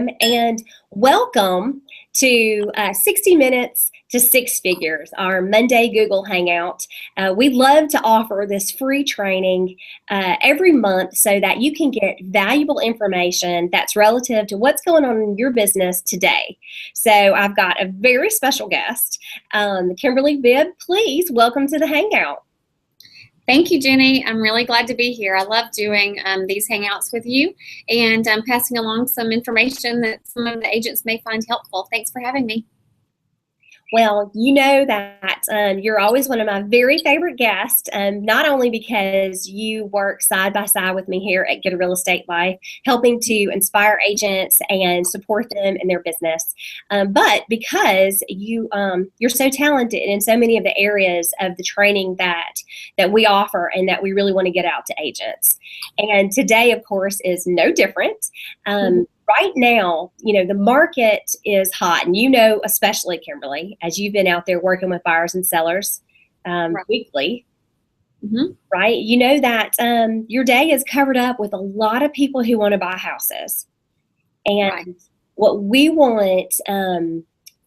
and welcome to 60 Minutes to Six Figures, our Monday Google Hangout. We love to offer this free training every month so that you can get valuable information that's relative to what's going on in your business today. So I've got a very special guest, Kimberly Bibb. Please welcome to the Hangout. Thank you, Jenny. I'm really glad to be here. I love doing these Hangouts with you, and I'm passing along some information that some of the agents may find helpful. Thanks for having me. Well, you know that you're always one of my very favorite guests, not only because you work side by side with me here at Get a Real Estate Life, helping to inspire agents and support them in their business, but because you're so talented in so many of the areas of the training that we offer and that we really want to get out to agents. And today, of course, is no different. Right now, the market is hot, and especially Kimberly, as you've been out there working with buyers and sellers weekly, right? You know that your day is covered up with a lot of people who want to buy houses. And what we want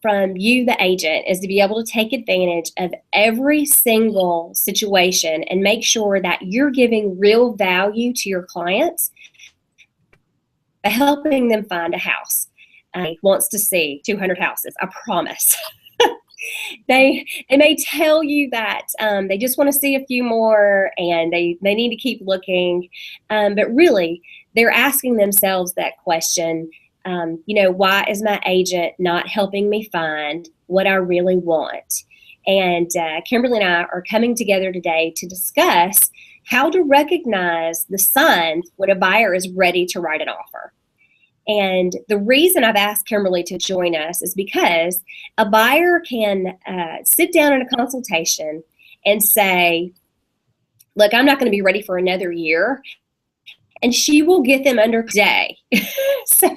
from you, the agent, is to be able to take advantage of every single situation and make sure that you're giving real value to your clients, helping them find a house. Wants to see 200 houses, I promise. They may tell you that they just want to see a few more and they need to keep looking, but really they're asking themselves that question, why is my agent not helping me find what I really want? And Kimberly and I are coming together today to discuss how to recognize the signs when a buyer is ready to write an offer. And the reason I've asked Kimberly to join us is because a buyer can sit down in a consultation and say, look, I'm not going to be ready for another year. And she will get them under a day. So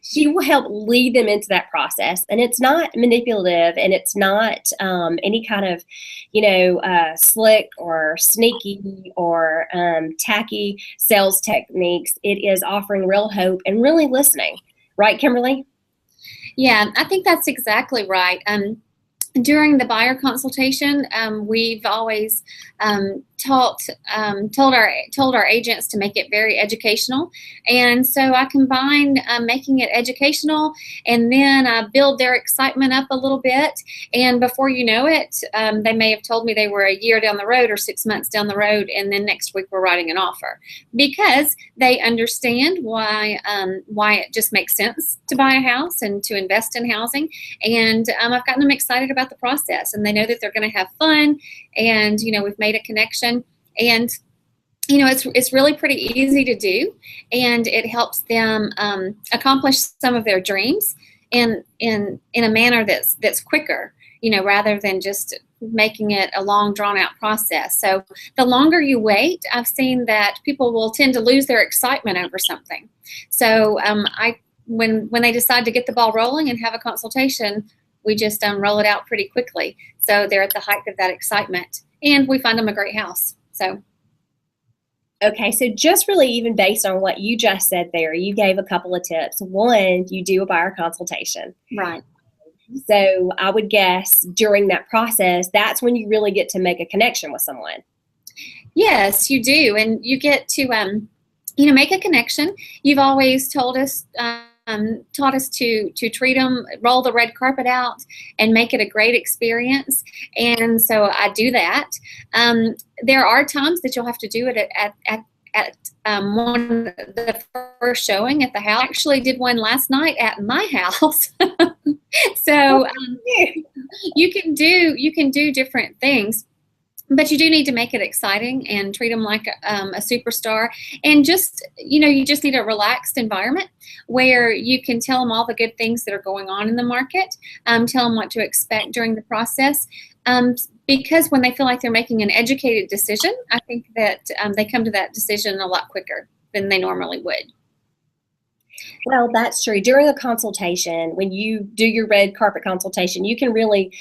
she will help lead them into that process. And it's not manipulative, and it's not any kind of, slick or sneaky or tacky sales techniques. It is offering real hope and really listening. Right, Kimberly? Yeah, I think that's exactly right. During the buyer consultation, we've always told our agents to make it very educational, and so I combined making it educational, and then I build their excitement up a little bit, and before you know it, they may have told me they were a year down the road or 6 months down the road, and then next week we're writing an offer because they understand why it just makes sense to buy a house and to invest in housing, and I've gotten them excited about the process, and they know that they're going to have fun, and we've made a connection, and it's really pretty easy to do, and it helps them accomplish some of their dreams in a manner that's quicker, rather than just making it a long drawn out process. So the longer you wait, I've seen that people will tend to lose their excitement over something. So when they decide to get the ball rolling and have a consultation, we just roll it out pretty quickly. So they're at the height of that excitement, and we find them a great house. So. Okay, so just really even based on what you just said there, you gave a couple of tips. One, you do a buyer consultation. Right. So I would guess during that process, that's when you really get to make a connection with someone. Yes, you do. And you get to, make a connection. You've always taught us to treat them, roll the red carpet out, and make it a great experience. And so I do that. There are times that you'll have to do it at one of the first showing at the house. I actually did one last night at my house. So you can do different things. But you do need to make it exciting and treat them like a superstar. And you just need a relaxed environment where you can tell them all the good things that are going on in the market, tell them what to expect during the process. Because when they feel like they're making an educated decision, I think that they come to that decision a lot quicker than they normally would. Well, that's true. During a consultation, when you do your red carpet consultation, you can really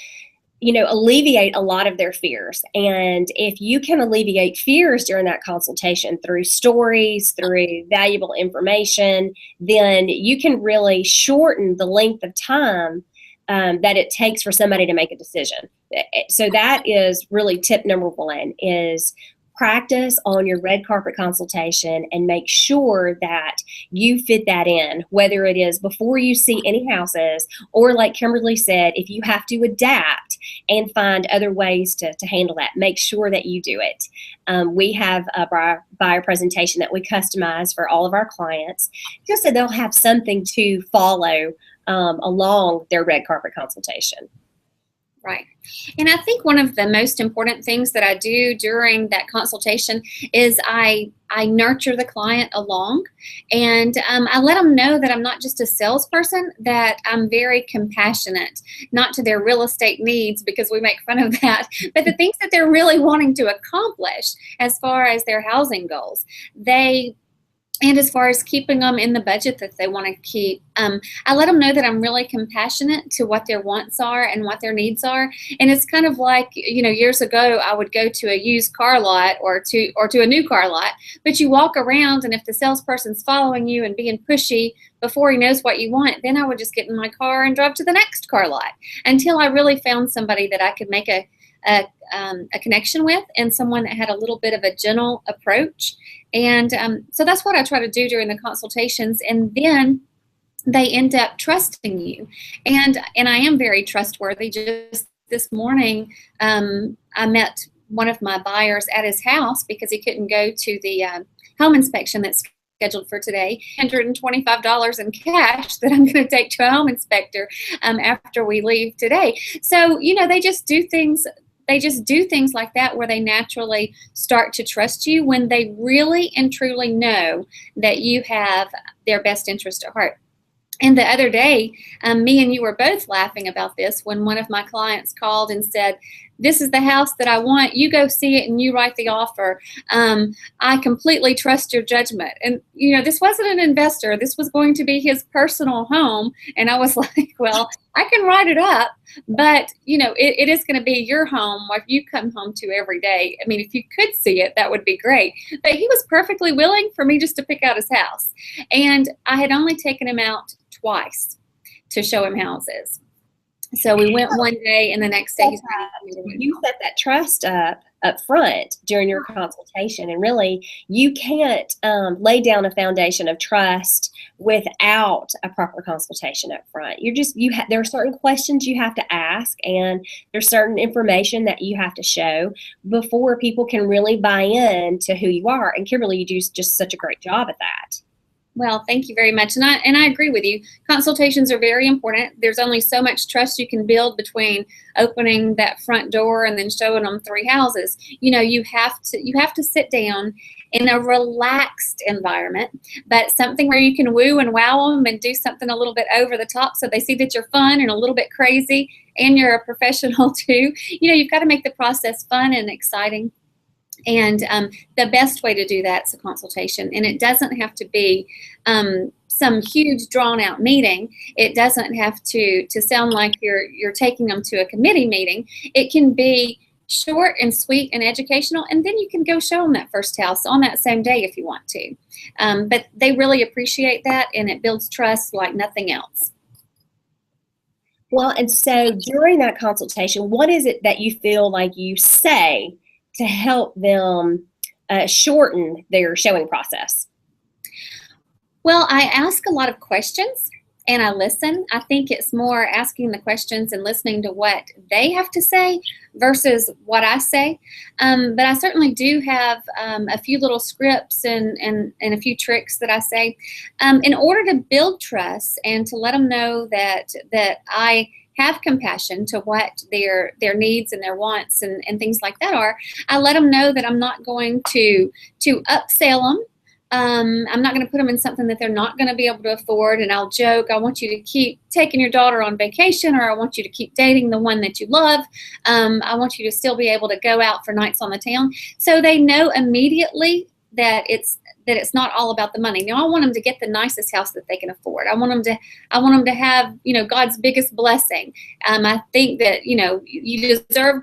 alleviate a lot of their fears. And if you can alleviate fears during that consultation through stories, through valuable information, then you can really shorten the length of time that it takes for somebody to make a decision. So that is really tip number one, is practice on your red carpet consultation and make sure that you fit that in, whether it is before you see any houses, or like Kimberly said, if you have to adapt and find other ways to handle that, make sure that you do it. We have a buyer presentation that we customize for all of our clients, just so they'll have something to follow along their red carpet consultation. Right. And I think one of the most important things that I do during that consultation is I nurture the client along, and I let them know that I'm not just a salesperson, that I'm very compassionate, not to their real estate needs, because we make fun of that, but the things that they're really wanting to accomplish as far as their housing goals. And as far as keeping them in the budget that they want to keep, I let them know that I'm really compassionate to what their wants are and what their needs are. And it's kind of like, years ago, I would go to a used car lot or to a new car lot, but you walk around, and if the salesperson's following you and being pushy before he knows what you want, then I would just get in my car and drive to the next car lot until I really found somebody that I could make a connection with, and someone that had a little bit of a gentle approach. And so that's what I try to do during the consultations, and then they end up trusting you. And I am very trustworthy. Just this morning, I met one of my buyers at his house because he couldn't go to the home inspection that's scheduled for today. $125 in cash that I'm going to take to a home inspector after we leave today. So, they just do things. They just do things like that where they naturally start to trust you when they really and truly know that you have their best interest at heart. And the other day, me and you were both laughing about this when one of my clients called and said, "This is the house that I want. You go see it and you write the offer. I completely trust your judgment." And, this wasn't an investor. This was going to be his personal home. And I was like, well, I can write it up, but, it is going to be your home, what you come home to every day. I mean, if you could see it, that would be great. But he was perfectly willing for me just to pick out his house. And I had only taken him out twice to show him houses. So we went one day, and the next day you set that trust up front during your consultation, and really you can't lay down a foundation of trust without a proper consultation up front. There are certain questions you have to ask, and there's certain information that you have to show before people can really buy in to who you are. And Kimberly, you do just such a great job at that. Well, thank you very much. And I agree with you. Consultations are very important. There's only so much trust you can build between opening that front door and then showing them 3 houses. You have to sit down in a relaxed environment, but something where you can woo and wow them and do something a little bit over the top so they see that you're fun and a little bit crazy and you're a professional too. You've got to make the process fun and exciting. And the best way to do that is a consultation. And it doesn't have to be some huge drawn-out meeting. It doesn't have to sound like you're taking them to a committee meeting. It can be short and sweet and educational, and then you can go show them that first house on that same day if you want to. But they really appreciate that, and it builds trust like nothing else. Well, and so during that consultation, what is it that you feel like you say to help them shorten their showing process? Well, I ask a lot of questions and I listen. I think it's more asking the questions and listening to what they have to say versus what I say. But I certainly do have a few little scripts and a few tricks that I say in order to build trust and to let them know that I have compassion to what their needs and their wants and things like that are. I let them know that I'm not going to upsell them. I'm not going to put them in something that they're not going to be able to afford. And I'll joke, I want you to keep taking your daughter on vacation, or I want you to keep dating the one that you love. I want you to still be able to go out for nights on the town. So they know immediately that that it's not all about the money. Now, I want them to get the nicest house that they can afford. I want them to have, God's biggest blessing. I think that, you deserve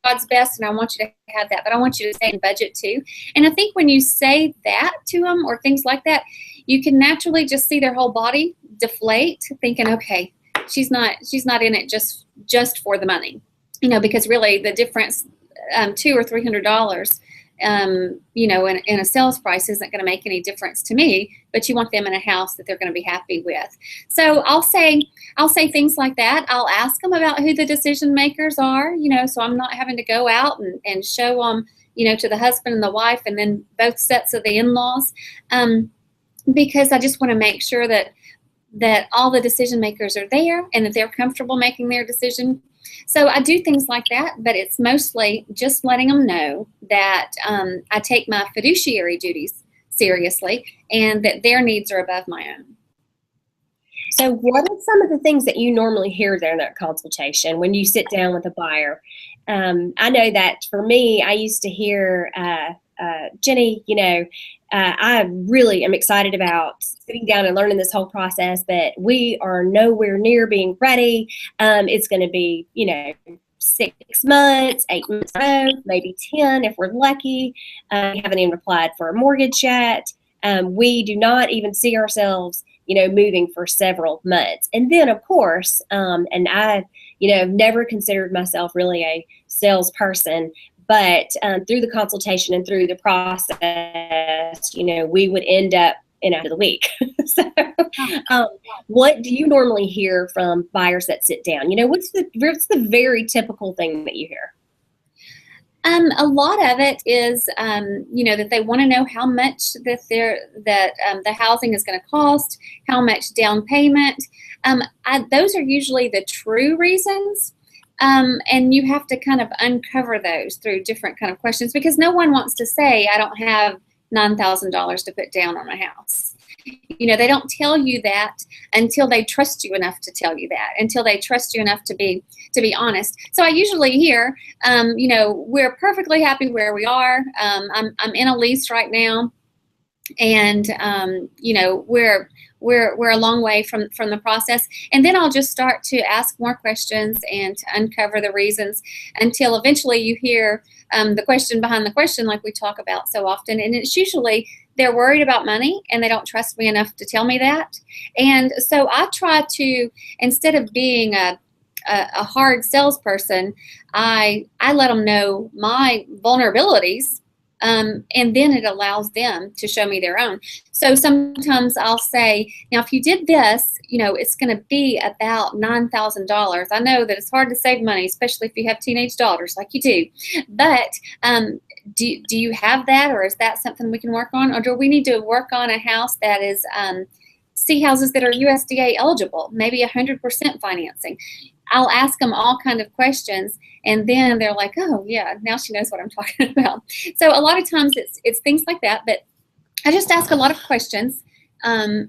God's best, and I want you to have that, but I want you to stay in budget too. And I think when you say that to them or things like that, you can naturally just see their whole body deflate, thinking, okay, she's not in it just for the money, because really the difference, $200 or $300, in a sales price isn't going to make any difference to me, but you want them in a house that they're going to be happy with. So I'll say things like that. I'll ask them about who the decision makers are, so I'm not having to go out and show them, to the husband and the wife and then both sets of the in-laws, because I just want to make sure that all the decision makers are there and that they're comfortable making their decision. So I do things like that, but it's mostly just letting them know that I take my fiduciary duties seriously and that their needs are above my own. So what are some of the things that you normally hear during that consultation when you sit down with a buyer? I know that for me, I used to hear, Genny, I really am excited about sitting down and learning this whole process, but we are nowhere near being ready. It's going to be, 6 months, 8 months, maybe 10 if we're lucky. We haven't even applied for a mortgage yet. We do not even see ourselves, moving for several months. And then, of course, and I, never considered myself really a salesperson, but through the consultation and through the process, we would end up in after the week. So what do you normally hear from buyers that sit down? What's the very typical thing that you hear? A lot of it is, that they want to know how much the housing is going to cost, how much down payment. Those are usually the true reasons. And you have to kind of uncover those through different kind of questions, because no one wants to say, I don't have $9,000 to put down on a house. They don't tell you that until they trust you enough to tell you that, until they trust you enough to be honest. So I usually hear, we're perfectly happy where we are. I'm in a lease right now, and we're a long way from the process. And then I'll just start to ask more questions and to uncover the reasons until eventually you hear the question behind the question, like we talk about so often. And it's usually they're worried about money and they don't trust me enough to tell me that. And so I try to, instead of being a hard salesperson, I let them know my vulnerabilities. And then it allows them to show me their own. So sometimes I'll say, now, if you did this, it's going to be about $9,000. I know that it's hard to save money, especially if you have teenage daughters like you do. But do you have that, or is that something we can work on? Or do we need to work on a house that is C houses that are USDA eligible, maybe 100% financing? I'll ask them all kind of questions, and then they're like, oh yeah, now she knows what I'm talking about. So a lot of times it's things like that, but I just ask a lot of questions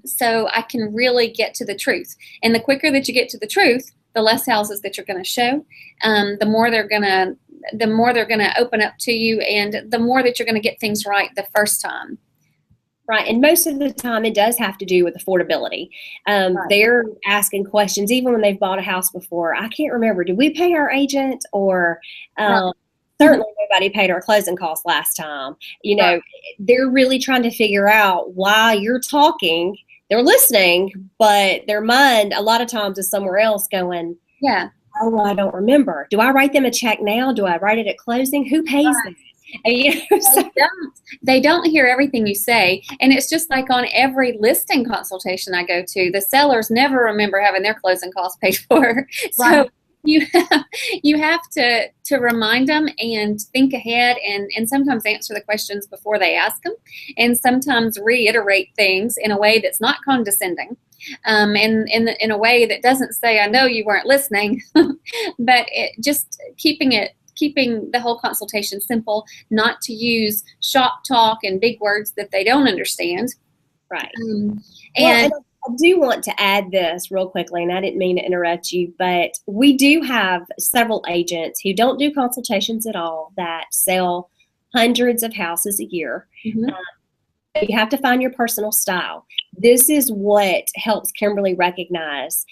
so I can really get to the truth. And the quicker that you get to the truth, the less houses that you're going to show, the more they're going to open up to you, and the more that you're going to get things right the first time. Right. And most of the time it does have to do with affordability. Right. They're asking questions, even when they've bought a house before. I can't remember. Did we pay our agent, or certainly nobody paid our closing costs last time? Right. They're really trying to figure out why you're talking. They're listening, but their mind a lot of times is somewhere else going, yeah, oh, I don't remember. Do I write them a check now? Do I write it at closing? Who pays them? They don't hear everything you say. And it's just like on every listing consultation I go to, the sellers never remember having their closing costs paid for. Right. So you have to remind them and think ahead, and sometimes answer the questions before they ask them, and sometimes reiterate things in a way that's not condescending, and in a way that doesn't say, I know you weren't listening, but just keeping the whole consultation simple, not to use shop talk and big words that they don't understand. Right. And I do want to add this real quickly, and I didn't mean to interrupt you, but we do have several agents who don't do consultations at all that sell hundreds of houses a year. Mm-hmm. you have to find your personal style. This is what helps Kimberly recognize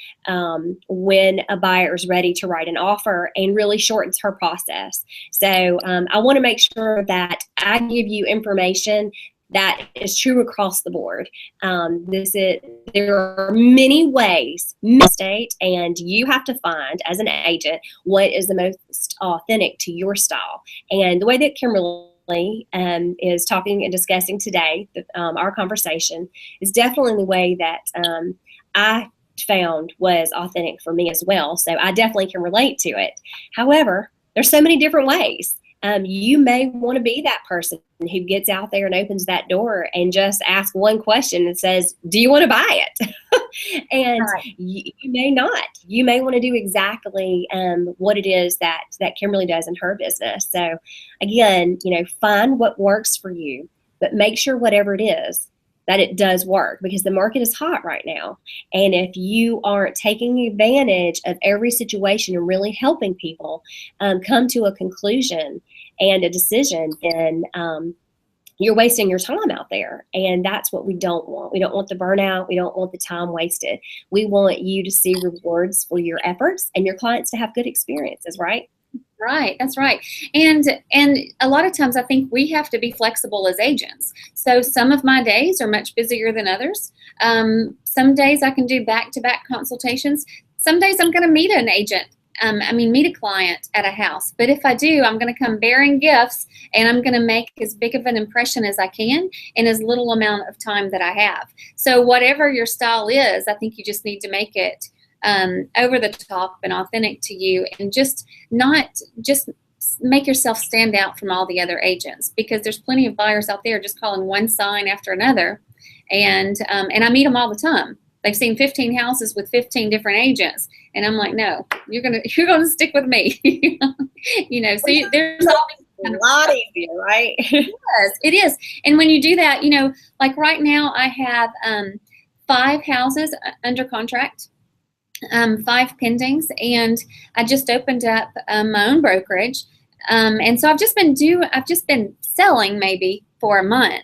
when a buyer is ready to write an offer and really shortens her process. So I want to make sure that I give you information that is true across the board. There are many ways mistake, and you have to find as an agent what is the most authentic to your style. And the way that Kimberly is talking and discussing today, our conversation, is definitely the way that I found was authentic for me as well. So I definitely can relate to it. However, there's so many different ways. You may want to be that person who gets out there and opens that door and just asks one question and says, do you want to buy it? And Right. you may not. You may want to do exactly what it is that Kimberly does in her business. So again, find what works for you, but make sure whatever it is, that it does work, because the market is hot right now. And if you aren't taking advantage of every situation and really helping people come to a conclusion and a decision, then you're wasting your time out there. And that's what we don't want. We don't want the burnout. We don't want the time wasted. We want you to see rewards for your efforts and your clients to have good experiences, right? Right, that's right. And a lot of times I think we have to be flexible as agents. So some of my days are much busier than others. Some days I can do back-to-back consultations. Some days I'm going to meet an agent. Meet a client at a house. But if I do, I'm going to come bearing gifts, and I'm going to make as big of an impression as I can in as little amount of time that I have. So whatever your style is, I think you just need to make it over the top and authentic to you, and just make yourself stand out from all the other agents, because there's plenty of buyers out there just calling one sign after another, and I meet them all the time. They've seen 15 houses with 15 different agents, and I'm like, no, you're gonna stick with me. So there's all a lot easier, right? It is. And when you do that, like right now I have 5 houses under contract. 5 pendings, and I just opened up my own brokerage, and so I've just been selling maybe for a month.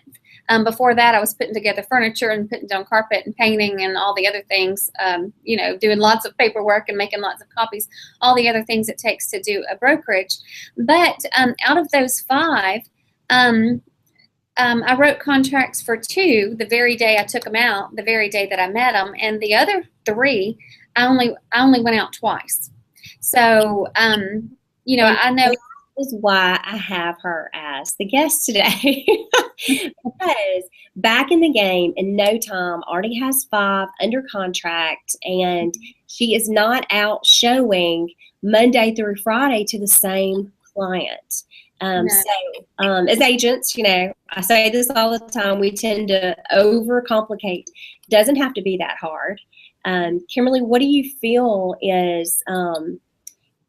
Before that, I was putting together furniture and putting down carpet and painting and all the other things, doing lots of paperwork and making lots of copies, all the other things it takes to do a brokerage. But out of those 5, I wrote contracts for 2 the very day I took them out, the very day that I met them, and the other 3, I only went out twice. So, I know. Is why I have her as the guest today. Because back in the game, in no time, already has 5 under contract, and she is not out showing Monday through Friday to the same client. No. So as agents, I say this all the time, we tend to overcomplicate. It doesn't have to be that hard. Kimberly, what do you feel is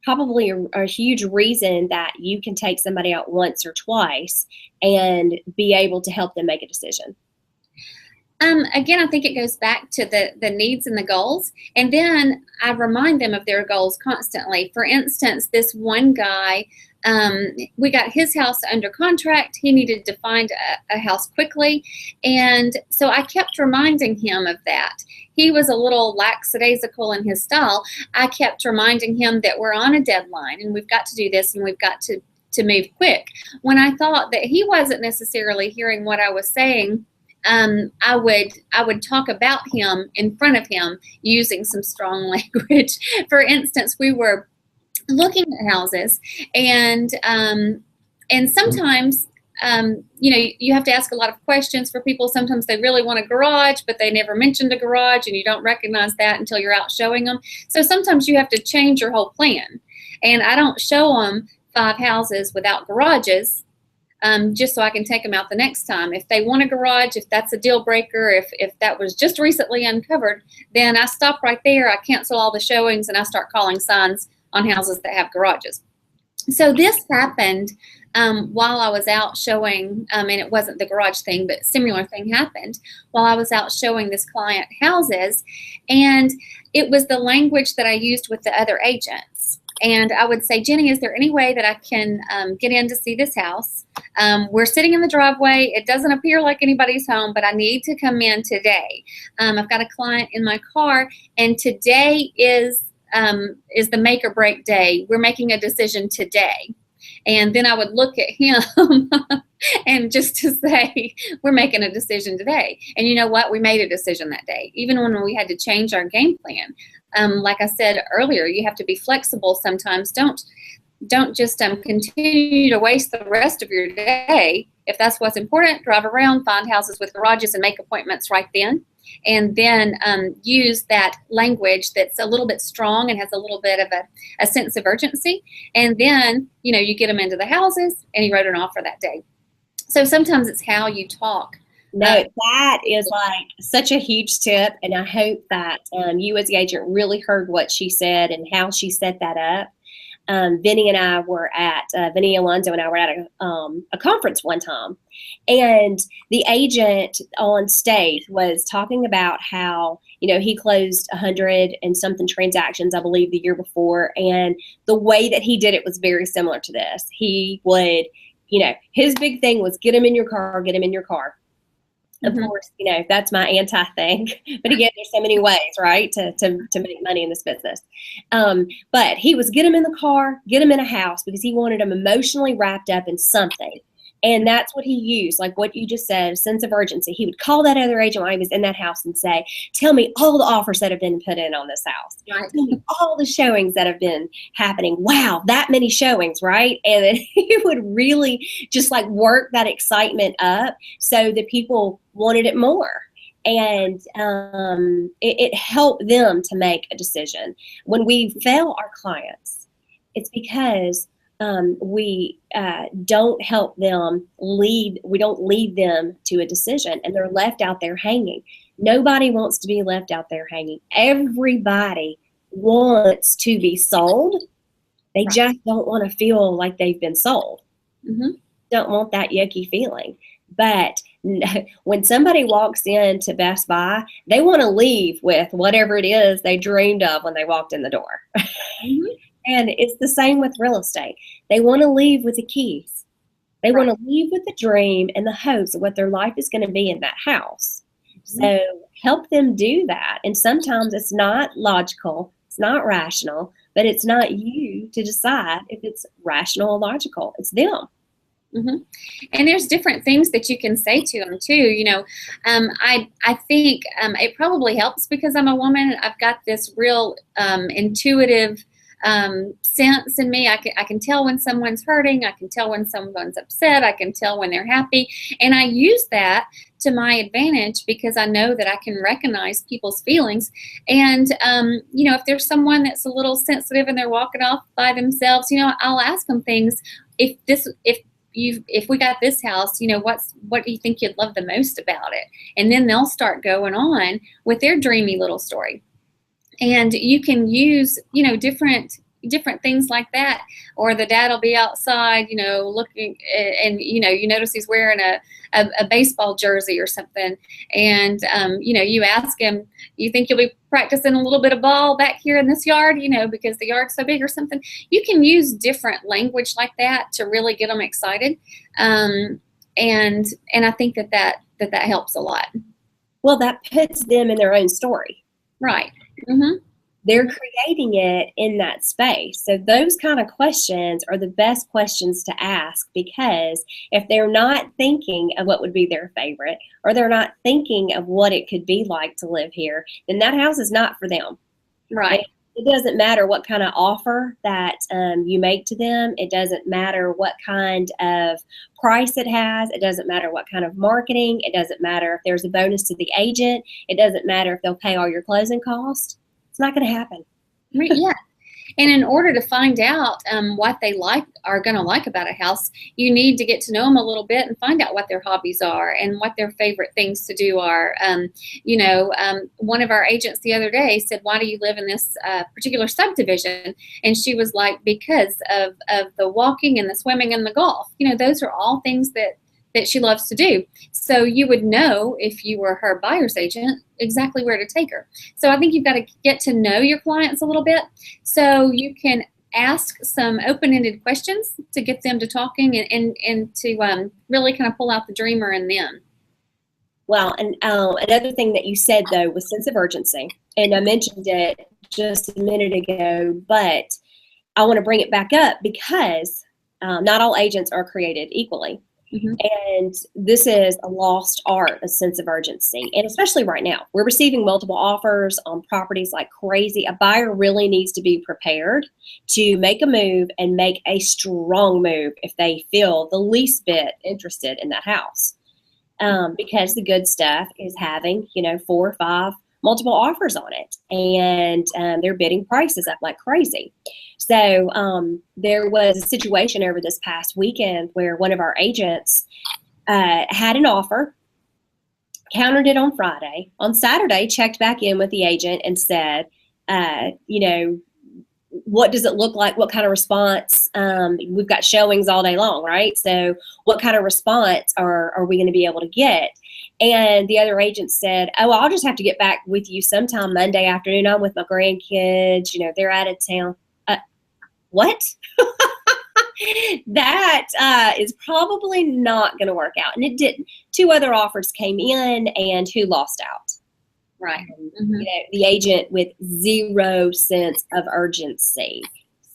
probably a huge reason that you can take somebody out once or twice and be able to help them make a decision? Again, I think it goes back to the needs and the goals. And then I remind them of their goals constantly. For instance, this one guy, we got his house under contract. He needed to find a house quickly. And so I kept reminding him of that. He was a little lackadaisical in his style. I kept reminding him that we're on a deadline and we've got to do this and we've got to move quick. When I thought that he wasn't necessarily hearing what I was saying, I would talk about him in front of him using some strong language. For instance, we were looking at houses, and sometimes you have to ask a lot of questions for people. Sometimes they really want a garage, but they never mentioned a garage, and you don't recognize that until you're out showing them. So sometimes you have to change your whole plan, and I don't show them 5 houses without garages. Just so I can take them out the next time. If they want a garage, if that's a deal breaker, if that was just recently uncovered, then I stop right there. I cancel all the showings and I start calling signs on houses that have garages. So this happened while I was out showing, and it wasn't the garage thing, but a similar thing happened while I was out showing this client houses, and it was the language that I used with the other agents. And I would say, Jenny, is there any way that I can get in to see this house? We're sitting in the driveway. It doesn't appear like anybody's home, but I need to come in today. I've got a client in my car, and today is the make or break day. We're making a decision today. And then I would look at him and just to say, we're making a decision today. And you know what? We made a decision that day, even when we had to change our game plan. Like I said earlier, you have to be flexible sometimes. Don't just continue to waste the rest of your day. If that's what's important, drive around, find houses with garages and make appointments right then. And then use that language that's a little bit strong and has a little bit of a sense of urgency. And then, you get them into the houses and you wrote an offer that day. So sometimes it's how you talk. No, that is like such a huge tip. And I hope that you as the agent really heard what she said and how she set that up. Vinny Alonso and I were at a conference one time, and the agent on stage was talking about how, he closed 100 and something transactions, I believe, the year before. And the way that he did it was very similar to this. He would, his big thing was get him in your car, get him in your car. Of course, that's my anti thing. But again, there's so many ways, right, to make money in this business. But he was get him in the car, get him in a house, because he wanted him emotionally wrapped up in something. And that's what he used, like what you just said, a sense of urgency. He would call that other agent while he was in that house and say, tell me all the offers that have been put in on this house. Right. Tell me all the showings that have been happening. Wow, that many showings, right? And then he would really just like work that excitement up so that people wanted it more. And it helped them to make a decision. When we fail our clients, it's because we don't help them lead. We don't lead them to a decision, and they're left out there hanging. Nobody wants to be left out there hanging. Everybody wants to be sold. They just don't want to feel like they've been sold. Don't want that yucky feeling. But when somebody walks into Best Buy, they want to leave with whatever it is they dreamed of when they walked in the door. And it's the same with real estate. They want to leave with the keys. They want to leave with the dream and the hopes of what their life is going to be in that house. So help them do that. And sometimes it's not logical, it's not rational, but it's not you to decide if it's rational or logical. It's them. And there's different things that you can say to them too. I think it probably helps because I'm a woman. I've got this real intuitive sense in me. I can tell when someone's hurting. I can tell when someone's upset. I can tell when they're happy. And I use that to my advantage because I know that I can recognize people's feelings. And, if there's someone that's a little sensitive and they're walking off by themselves, I'll ask them things. If we got this house, what do you think you'd love the most about it? And then they'll start going on with their dreamy little story. And you can use, different things like that. Or the dad will be outside, looking, and, you notice he's wearing a baseball jersey or something. And, you ask him, you think you'll be practicing a little bit of ball back here in this yard, because the yard's so big or something. You can use different language like that to really get them excited. And I think that helps a lot. Well, that puts them in their own story. Right. They're creating it in that space. So those kind of questions are the best questions to ask, because if they're not thinking of what would be their favorite, or they're not thinking of what it could be like to live here, then that house is not for them. Right. It doesn't matter what kind of offer that you make to them. It doesn't matter what kind of price it has. It doesn't matter what kind of marketing. It doesn't matter if there's a bonus to the agent. It doesn't matter if they'll pay all your closing costs. It's not going to happen. Yeah. And in order to find out what they are going to like about a house, you need to get to know them a little bit and find out what their hobbies are and what their favorite things to do are. One of our agents the other day said, "Why do you live in this particular subdivision?" And she was like, "Because of the walking and the swimming and the golf. Those are all things that she loves to do." So you would know, if you were her buyer's agent, exactly where to take her. So I think you've got to get to know your clients a little bit so you can ask some open-ended questions to get them to talking and to really kind of pull out the dreamer in them. Well, and another thing that you said, though, was sense of urgency. And I mentioned it just a minute ago, but I want to bring it back up because not all agents are created equally. Mm-hmm. And this is a lost art, a sense of urgency. And especially right now, we're receiving multiple offers on properties like crazy. A buyer really needs to be prepared to make a move and make a strong move if they feel the least bit interested in that house. Because the good stuff is having, 4 or 5 multiple offers on it, and they're bidding prices up like crazy. So there was a situation over this past weekend where one of our agents had an offer, countered it on Friday. On Saturday, checked back in with the agent and said, what does it look like? What kind of response? We've got showings all day long, right? So what kind of response are we going to be able to get? And the other agent said, oh, I'll just have to get back with you sometime Monday afternoon. I'm with my grandkids. They're out of town. What? That is probably not going to work out. And it didn't. 2 other offers came in, and who lost out? Right. Mm-hmm. The agent with 0 sense of urgency.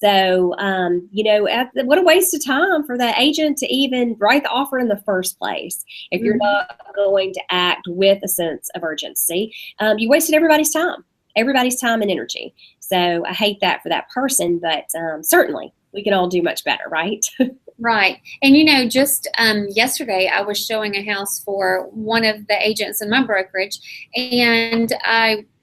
So, what a waste of time for the agent to even write the offer in the first place. If you're not going to act with a sense of urgency, you wasted everybody's time and energy. So I hate that for that person, but certainly we can all do much better, right? Right. And, just yesterday I was showing a house for one of the agents in my brokerage, and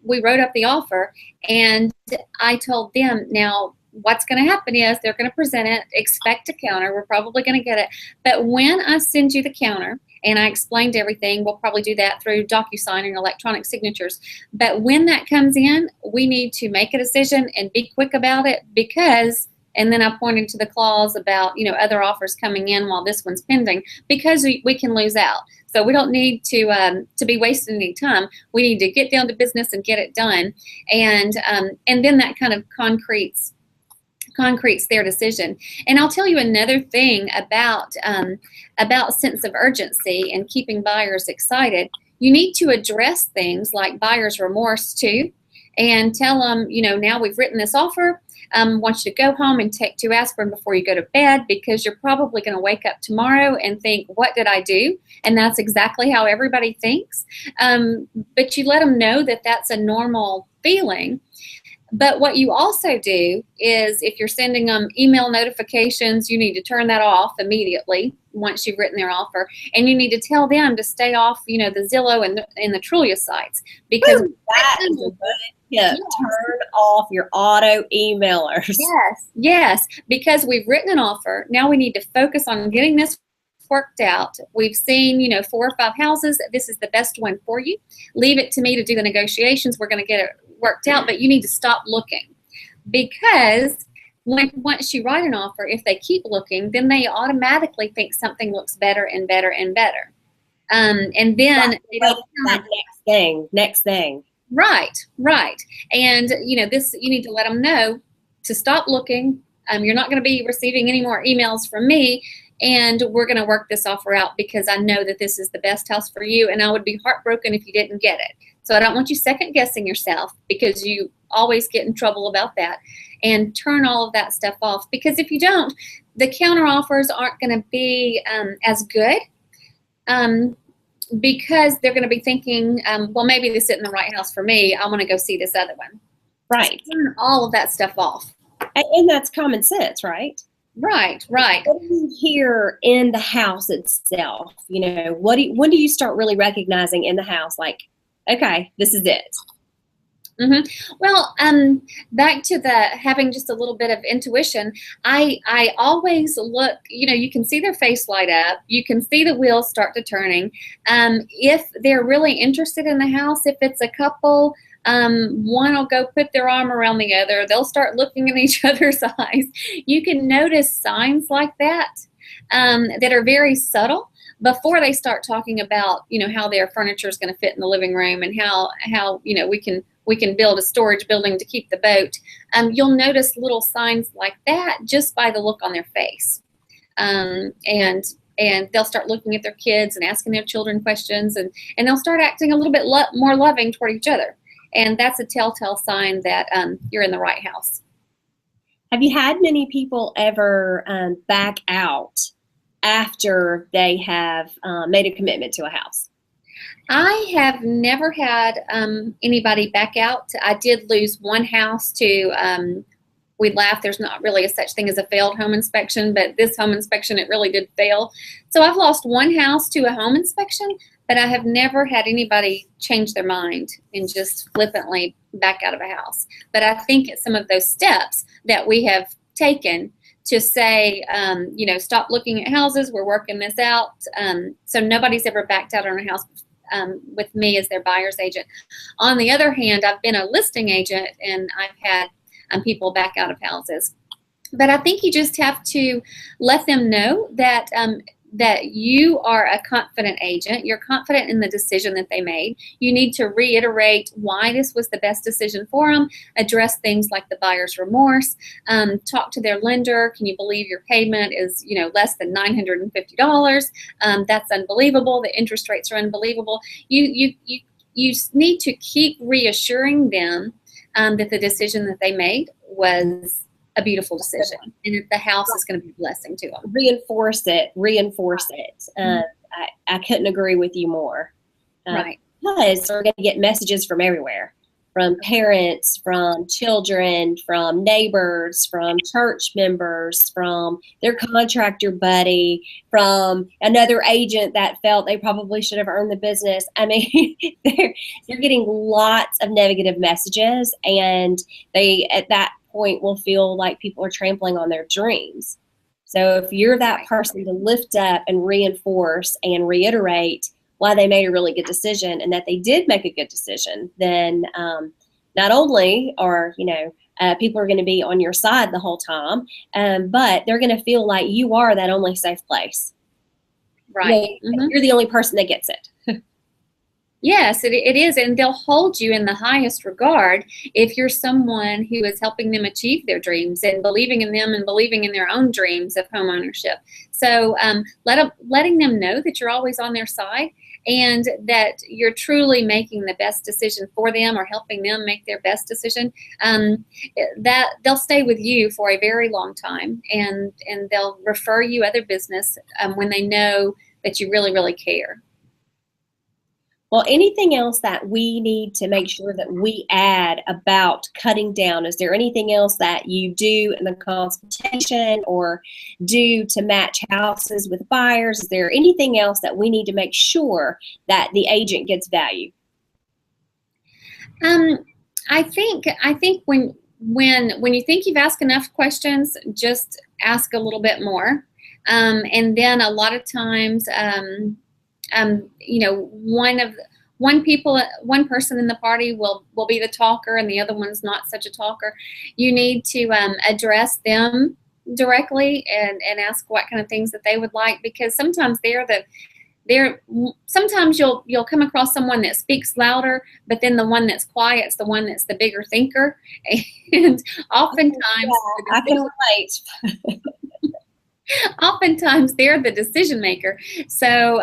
we wrote up the offer, and I told them, now what's going to happen is they're going to present it, expect a counter. We're probably going to get it. But when I send you the counter and I explained everything, we'll probably do that through DocuSign and electronic signatures. But when that comes in, we need to make a decision and be quick about it, because, and then I pointed to the clause about, other offers coming in while this one's pending, because we can lose out. So we don't need to be wasting any time. We need to get down to business and get it done. And then that kind of concretes their decision. And I'll tell you another thing about sense of urgency and keeping buyers excited. You need to address things like buyer's remorse too, and tell them, now we've written this offer. Want you to go home and take 2 aspirin before you go to bed, because you're probably going to wake up tomorrow and think, what did I do? And that's exactly how everybody thinks. But you let them know that that's a normal feeling. But what you also do is, if you're sending them email notifications, you need to turn that off immediately once you've written their offer. And you need to tell them to stay off, the Zillow and the Trulia sites. Because that is a good tip. Yes. Turn off your auto emailers. Yes. Because we've written an offer. Now we need to focus on getting this worked out. We've seen, 4 or 5 houses. This is the best one for you. Leave it to me to do the negotiations. We're going to get it worked out, but you need to stop looking, because once you write an offer, if they keep looking, then they automatically think something looks better and better and better. And then they don't that next thing. Right. And this, you need to let them know to stop looking. You're not going to be receiving any more emails from me, and we're going to work this offer out, because I know that this is the best house for you, and I would be heartbroken if you didn't get it. So I don't want you second guessing yourself, because you always get in trouble about that. And turn all of that stuff off, because if you don't, the counter offers aren't going to be as good, because they're going to be thinking, well, maybe this isn't the right house for me. I want to go see this other one. Right. So turn all of that stuff off. And that's common sense, right? Right. What do you hear in the house itself? When do you start really recognizing in the house, like, okay, this is it? Mm-hmm. Well, back to the having just a little bit of intuition, I always look, you can see their face light up. You can see the wheels start to turning. If they're really interested in the house, if it's a couple, one will go put their arm around the other. They'll start looking in each other's eyes. You can notice signs like that that are very subtle before they start talking about, how their furniture is going to fit in the living room, and how we can we can build a storage building to keep the boat. You'll notice little signs like that just by the look on their face. And they'll start looking at their kids and asking their children questions, and they'll start acting a little bit more loving toward each other. And that's a telltale sign that you're in the right house. Have you had many people ever back out after they have made a commitment to a house? I have never had anybody back out. I did lose one house to, we laugh, there's not really a such thing as a failed home inspection, but this home inspection, it really did fail. So I've lost one house to a home inspection, but I have never had anybody change their mind and just flippantly back out of a house. But I think it's some of those steps that we have taken to say, you know, stop looking at houses, we're working this out. So nobody's ever backed out on a house with me as their buyer's agent. On the other hand, I've been a listing agent and I've had people back out of houses. But I think you just have to let them know that that you are a confident agent. You're confident in the decision that they made. You need to reiterate why this was the best decision for them, address things like the buyer's remorse, talk to their lender. Can you believe your payment is, you know, less than $950? That's unbelievable. The interest rates are unbelievable. You need to keep reassuring them that the decision that they made was a beautiful decision, and that the house is going to be a blessing to them. Reinforce it. I couldn't agree with you more. Right. Because we're going to get messages from everywhere, from parents, from children, from neighbors, from church members, from their contractor buddy, from another agent that felt they probably should have earned the business. I mean, they're getting lots of negative messages, and they, at that point, will feel like people are trampling on their dreams. So if you're that person to lift up and reinforce and reiterate why they made a really good decision and that they did make a good decision, then not only are, you know, people are going to be on your side the whole time, but they're going to feel like you are that only safe place. Right. You're the only person that gets it. Yes, it is, and they'll hold you in the highest regard if you're someone who is helping them achieve their dreams and believing in them and believing in their own dreams of home ownership. So letting them know that you're always on their side and that you're truly making the best decision for them or helping them make their best decision, that they'll stay with you for a very long time, and they'll refer you other business when they know that you really, really care. Well, anything else that we need to make sure that we add about cutting down? Is there anything else that you do in the consultation or do to match houses with buyers? Is there anything else that we need to make sure that the agent gets value? I think when you think you've asked enough questions, just ask a little bit more, and then a lot of times. You know, one person in the party will be the talker and the other one's not such a talker. You need to address them directly and ask what kind of things that they would like, because sometimes sometimes you'll come across someone that speaks louder, but then the one that's quiet is the one that's the bigger thinker, and oftentimes I can relate. Oftentimes they're the decision maker. So,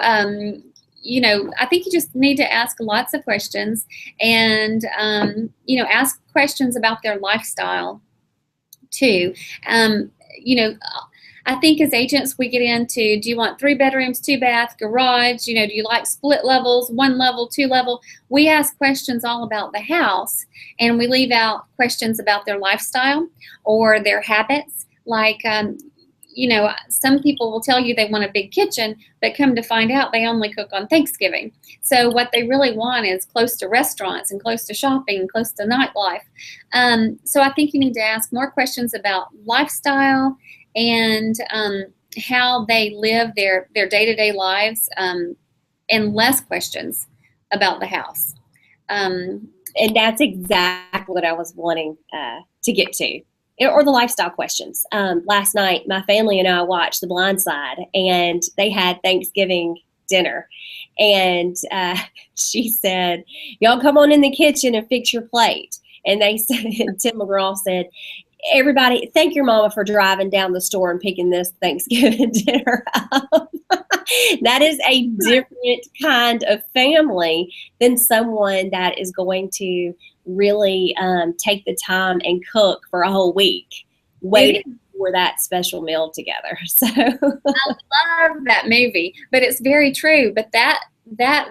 you know, I think you just need to ask lots of questions and, you know, ask questions about their lifestyle too. You know, I think as agents we get into, do you want 3 bedrooms, 2 bath, garage? You know, do you like split levels, 1 level, 2 level? We ask questions all about the house, and we leave out questions about their lifestyle or their habits. Like, you know, some people will tell you they want a big kitchen, but come to find out they only cook on Thanksgiving. So what they really want is close to restaurants and close to shopping and close to nightlife. So I think you need to ask more questions about lifestyle and how they live their day-to-day lives, and less questions about the house. And that's exactly what I was wanting to get to. Or the lifestyle questions. Last night, my family and I watched The Blind Side, and they had Thanksgiving dinner. And she said, y'all come on in the kitchen and fix your plate. And they said, and Tim McGraw said, everybody, thank your mama for driving down the store and picking this Thanksgiving dinner up. That is a different kind of family than someone that is going to really take the time and cook for a whole week, waiting for that special meal together. So I love that movie, but it's very true. But that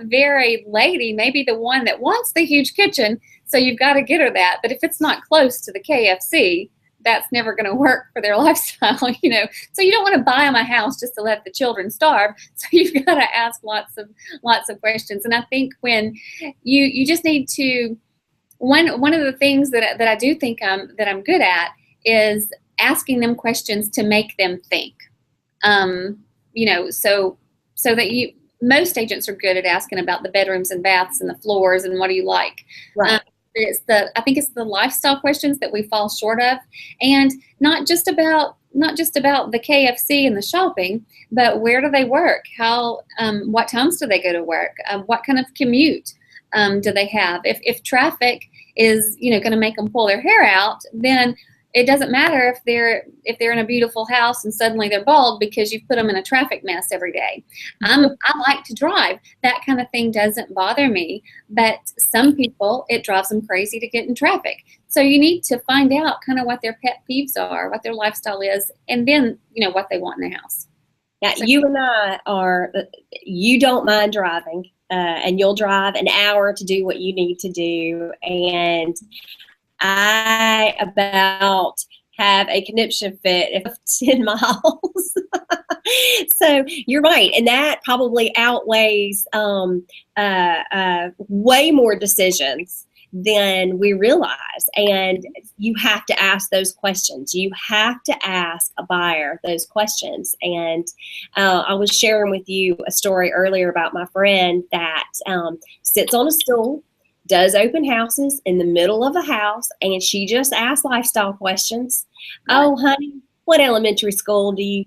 very lady may be the one that wants the huge kitchen, so you've got to get her that. But if it's not close to the KFC, that's never going to work for their lifestyle, you know. So you don't want to buy them a house just to let the children starve. So you've got to ask lots of questions. And I think when you just need to, one of the things that I do think that I'm good at is asking them questions to make them think. You know, so that most agents are good at asking about the bedrooms and baths and the floors and what do you like. right. I think it's the lifestyle questions that we fall short of, and not just about the KFC and the shopping, but where do they work? How what times do they go to work? What kind of commute do they have? If traffic is going to make them pull their hair out, then it doesn't matter if they're in a beautiful house and suddenly they're bald because you've put them in a traffic mess every day. I like to drive. That kind of thing doesn't bother me, but some people, it drives them crazy to get in traffic. So you need to find out kind of what their pet peeves are, what their lifestyle is, and then, what they want in the house. Now, you and I you don't mind driving, and you'll drive an hour to do what you need to do. And I about have a conniption fit of 10 miles. So you're right. And that probably outweighs way more decisions than we realize. And you have to ask those questions. You have to ask a buyer those questions. And I was sharing with you a story earlier about my friend that sits on a stool, does open houses in the middle of a house, and she just asks lifestyle questions. Right. Oh, honey, what elementary school do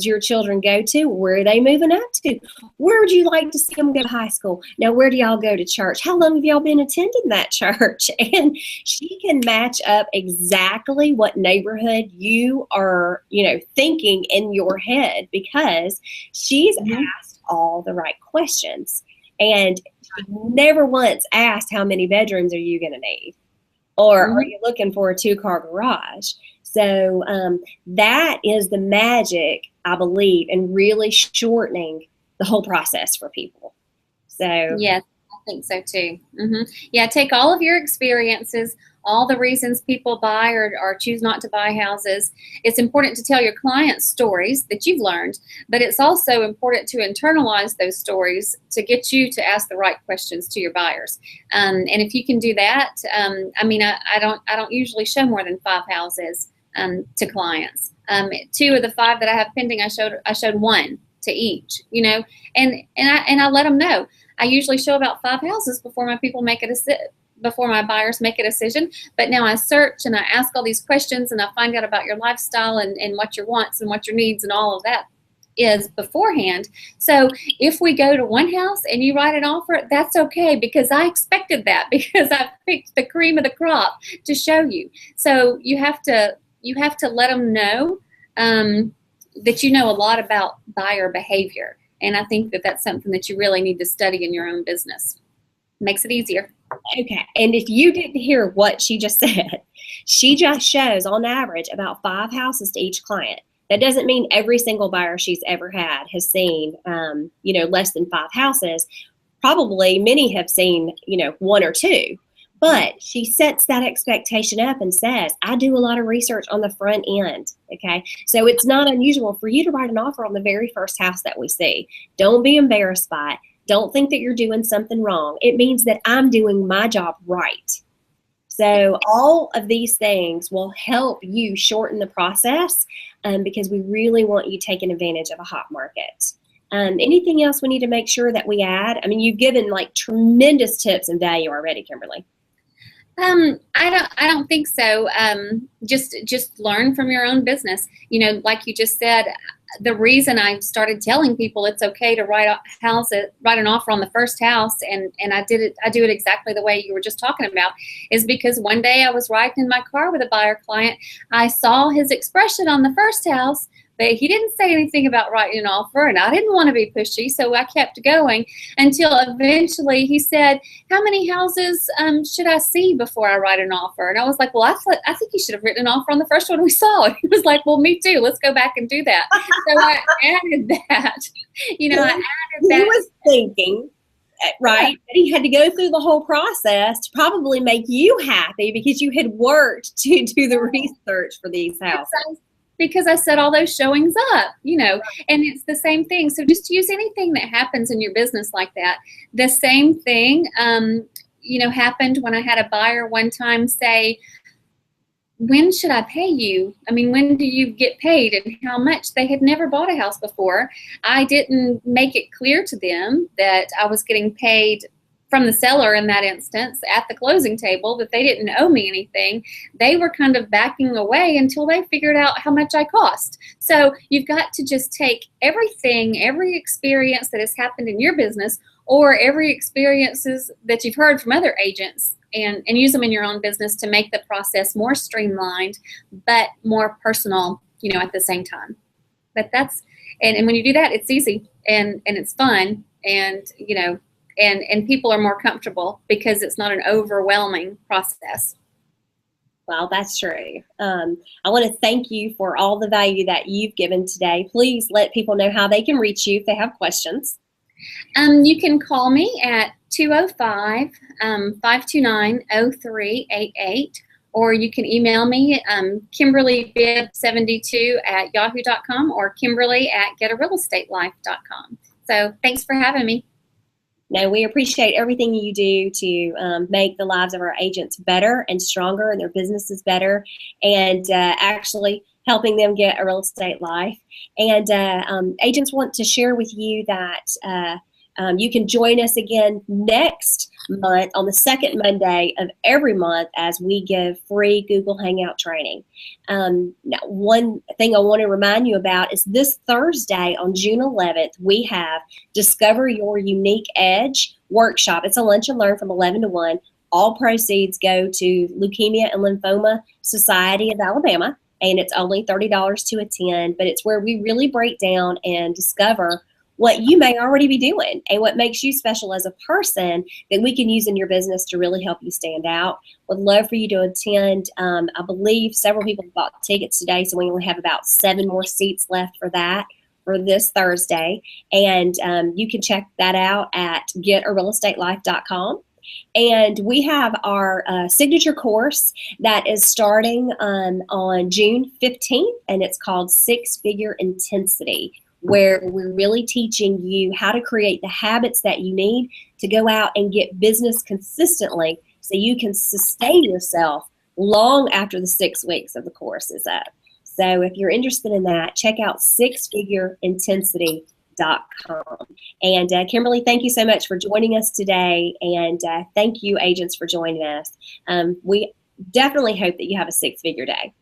your children go to? Where are they moving up to? Where would you like to see them go to high school? Now, where do y'all go to church? How long have y'all been attending that church? And she can match up exactly what neighborhood you are, thinking in your head, because she's asked all the right questions. And never once asked, how many bedrooms are you going to need? Or are you looking for a 2-car garage? So that is the magic, I believe, in really shortening the whole process for people. So yes, I think so too. Yeah, take all of your experiences, all the reasons people buy or choose not to buy houses. It's important to tell your clients stories that you've learned, but it's also important to internalize those stories to get you to ask the right questions to your buyers. And if you can do that, I don't usually show more than 5 houses to clients. 2 of the 5 that I have pending, I showed 1 to each, and I let them know. I usually show about 5 houses before my buyers make a decision. But now I search and I ask all these questions and I find out about your lifestyle and what your wants and what your needs and all of that is beforehand. So if we go to one house and you write an offer, that's okay, because I expected that, because I picked the cream of the crop to show you. So you have to let them know that you know a lot about buyer behavior. And I think that that's something that you really need to study in your own business. Makes it easier. Okay. And if you didn't hear what she just said, she just shows on average about 5 houses to each client. That doesn't mean every single buyer she's ever had has seen, less than 5 houses. Probably many have seen, 1 or 2. But she sets that expectation up and says, I do a lot of research on the front end, okay? So it's not unusual for you to write an offer on the very first house that we see. Don't be embarrassed by it. Don't think that you're doing something wrong. It means that I'm doing my job right. So all of these things will help you shorten the process because we really want you taking advantage of a hot market. Anything else we need to make sure that we add? I mean, you've given tremendous tips and value already, Kimberly. I don't think so. Just learn from your own business. Like you just said, the reason I started telling people it's okay to write an offer on the first house, and I do it exactly the way you were just talking about, is because one day I was riding in my car with a buyer client. I saw his expression on the first house, but he didn't say anything about writing an offer, and I didn't want to be pushy, so I kept going until eventually he said, "How many houses should I see before I write an offer?" And I was like, "Well, I think you should have written an offer on the first one we saw." And he was like, "Well, me too. Let's go back and do that." So I added that. I added that. He was thinking, right, that he had to go through the whole process to probably make you happy because you had worked to do the research for these houses. Because I set all those showings up, and it's the same thing. So just use anything that happens in your business like that. The same thing, happened when I had a buyer one time say, "When should I pay you? I mean, when do you get paid and how much?" They had never bought a house before. I didn't make it clear to them that I was getting paid from the seller in that instance at the closing table, that they didn't owe me anything. They were kind of backing away until they figured out how much I cost. So you've got to just take every experience that has happened in your business, or every experiences that you've heard from other agents, and use them in your own business to make the process more streamlined, but more personal, at the same time. But and when you do that, it's easy and it's fun, and and people are more comfortable because it's not an overwhelming process. Well, that's true. I want to thank you for all the value that you've given today. Please let people know how they can reach you if they have questions. You can call me at 205-529-0388, or you can email me, KimberlyBibb72@yahoo.com, or Kimberly@getarealestatelife.com. So thanks for having me. No, we appreciate everything you do to make the lives of our agents better and stronger, and their businesses better, and actually helping them get a real estate life. And agents want to share with you that you can join us again next month on the second Monday of every month as we give free Google Hangout training. Now, one thing I want to remind you about is this Thursday on June 11th, we have Discover Your Unique Edge workshop. It's a lunch and learn from 11 to 1. All proceeds go to Leukemia and Lymphoma Society of Alabama, and it's only $30 to attend, but it's where we really break down and discover what you may already be doing and what makes you special as a person that we can use in your business to really help you stand out. Would love for you to attend. I believe several people bought tickets today, so we only have about 7 more seats left for that for this Thursday. And you can check that out at getarealestatelife.com. And we have our signature course that is starting on June 15th, and it's called 6-Figure Intensity, where we're really teaching you how to create the habits that you need to go out and get business consistently so you can sustain yourself long after the 6 weeks of the course is up. So if you're interested in that, check out 6figureintensity.com. And Kimberly, thank you so much for joining us today, and thank you, agents, for joining us. We definitely hope that you have a 6-figure day.